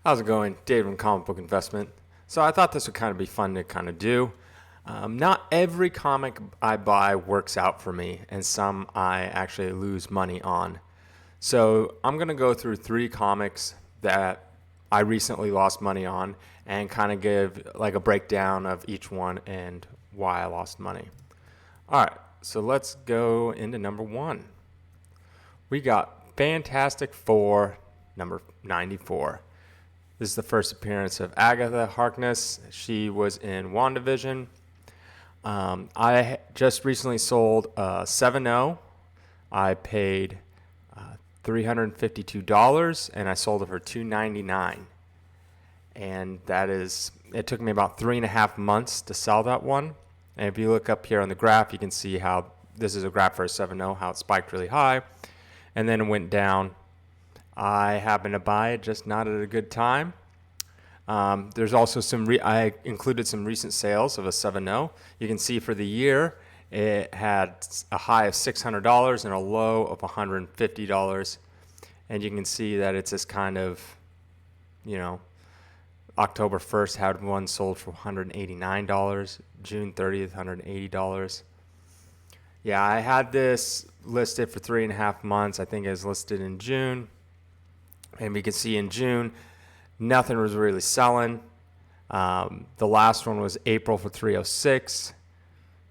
How's it going? Dave from Comic Book Investment. So I thought this would kind of be fun to kind of do. Not every comic I buy works out for me, and some I actually lose money on. So I'm going to go through 3 comics that I recently lost money on and kind of give like a breakdown of each one and why I lost money. All right, so let's go into number 1. We got Fantastic Four, number 94. This is the first appearance of Agatha Harkness. She was in WandaVision. I just recently sold 7.0. I paid $352 and I sold it for $299. And it took me about 3.5 months to sell that one. And if you look up here on the graph, you can see how this is a graph for a 7.0, how it spiked really high and then it went down. I happened to buy it just not at a good time. There's also I included some recent sales of a 7.0. You can see for the year it had a high of $600 and a low of $150. And you can see that it's this kind of, October 1st had one sold for $189, June 30th, $180. Yeah, I had this listed for 3.5 months. I think it was listed in June. And we can see in June, nothing was really selling. The last one was April for $306.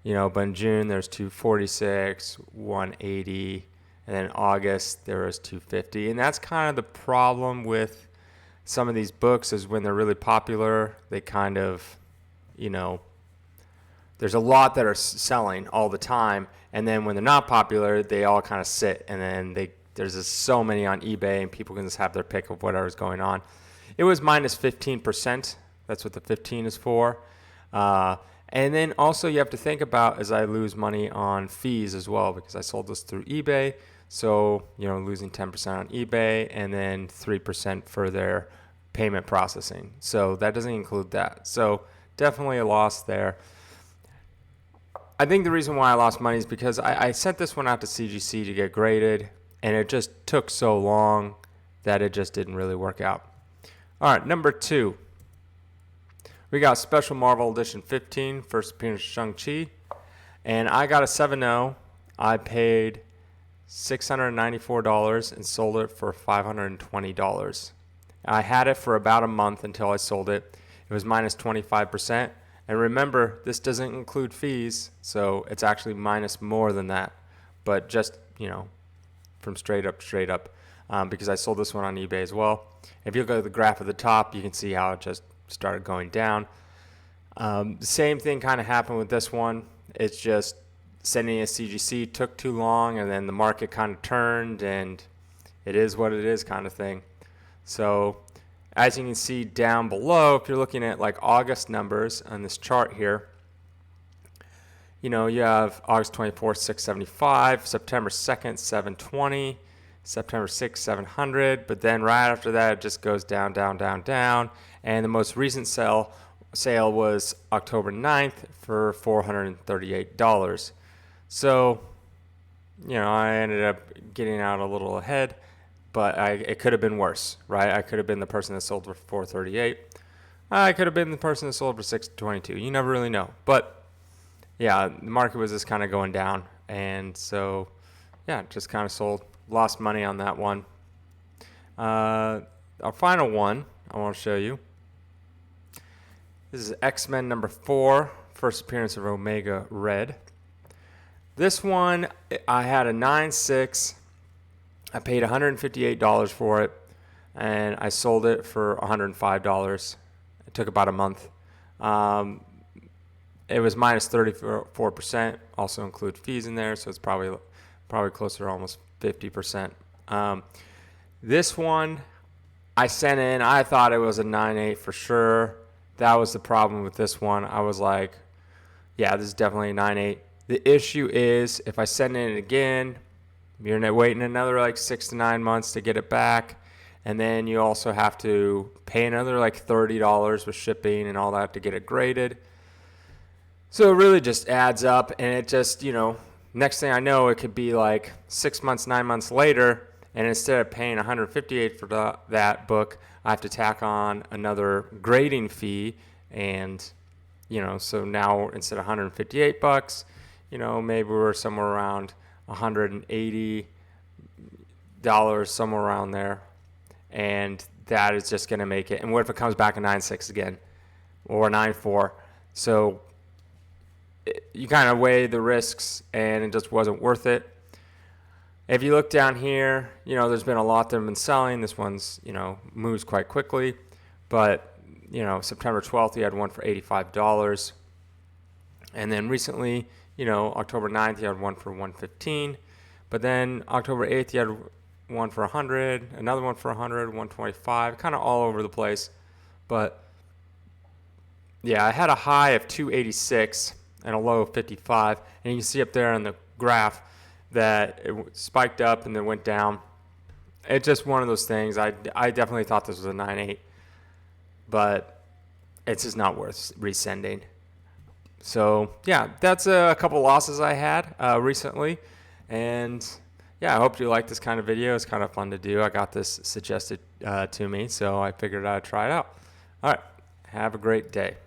But in June there's $246, $180, and then August there was $250. And that's kind of the problem with some of these books is when they're really popular, they kind of, there's a lot that are selling all the time. And then when they're not popular, they all kind of sit, and then there's just so many on eBay, and people can just have their pick of whatever's going on. It was minus 15%. That's what the 15 is for. And then also you have to think about as I lose money on fees as well, because I sold this through eBay. So, losing 10% on eBay and then 3% for their payment processing. So that doesn't include that. So definitely a loss there. I think the reason why I lost money is because I sent this one out to CGC to get graded, and it just took so long that it just didn't really work out. All right, number 2. We got Special Marvel Edition 15, first appearance of Shang-Chi. And I got a 7.0. I paid $694 and sold it for $520. I had it for about a month until I sold it. It was minus 25%. And remember, this doesn't include fees, so it's actually minus more than that. But just, from straight up, because I sold this one on eBay as well. If you look at the graph at the top, you can see how it just started going down. The same thing kind of happened with this one. It's just sending a CGC took too long, and then the market kind of turned, and it is what it is kind of thing. So as you can see down below, if you're looking at like August numbers on this chart here, you have August 24th, 675, September 2nd, 720, September 6th, 700, but then right after that, it just goes down, down, down, down. And the most recent sale was October 9th for $438. So, I ended up getting out a little ahead, but it could have been worse, right? I could have been the person that sold for $438. I could have been the person that sold for $622. You never really know. But yeah, the market was just kind of going down. And so, yeah, just kind of sold. Lost money on that one. Our final one I want to show you. This is X-Men number 4, first appearance of Omega Red. This one, I had a 9.6. I paid $158 for it, and I sold it for $105. It took about a month. It was minus 34%, also include fees in there, so it's probably closer to almost 50%. This one, I sent in, I thought it was a 9.8 for sure. That was the problem with this one. I was like, yeah, this is definitely a 9.8. The issue is if I send it in again, you're waiting another like 6 to 9 months to get it back. And then you also have to pay another like $30 with shipping and all that to get it graded. So it really just adds up, and it just, next thing I know, it could be like 6 months, 9 months later, And instead of paying $158 for that book, I have to tack on another grading fee. And, so now instead of $158, maybe we're somewhere around $180, somewhere around there. And that is just going to make it. And what if it comes back a 9.6 again or 9.4? So you kind of weigh the risks, and it just wasn't worth it. If you look down here, there's been a lot that have been selling. This one's, moves quite quickly. But, September 12th, you had one for $85. And then recently, October 9th, you had one for $115. But then October 8th, you had one for $100, another one for $100, $125, kind of all over the place. But yeah, I had a high of $286 and a low of $55, and you can see up there on the graph that it spiked up and then went down. It's just one of those things. I definitely thought this was a 9.8, but it's just not worth resending. So yeah, that's a couple losses I had recently, and yeah, I hope you like this kind of video. It's kind of fun to do. I got this suggested to me, so I figured I'd try it out. All right, have a great day.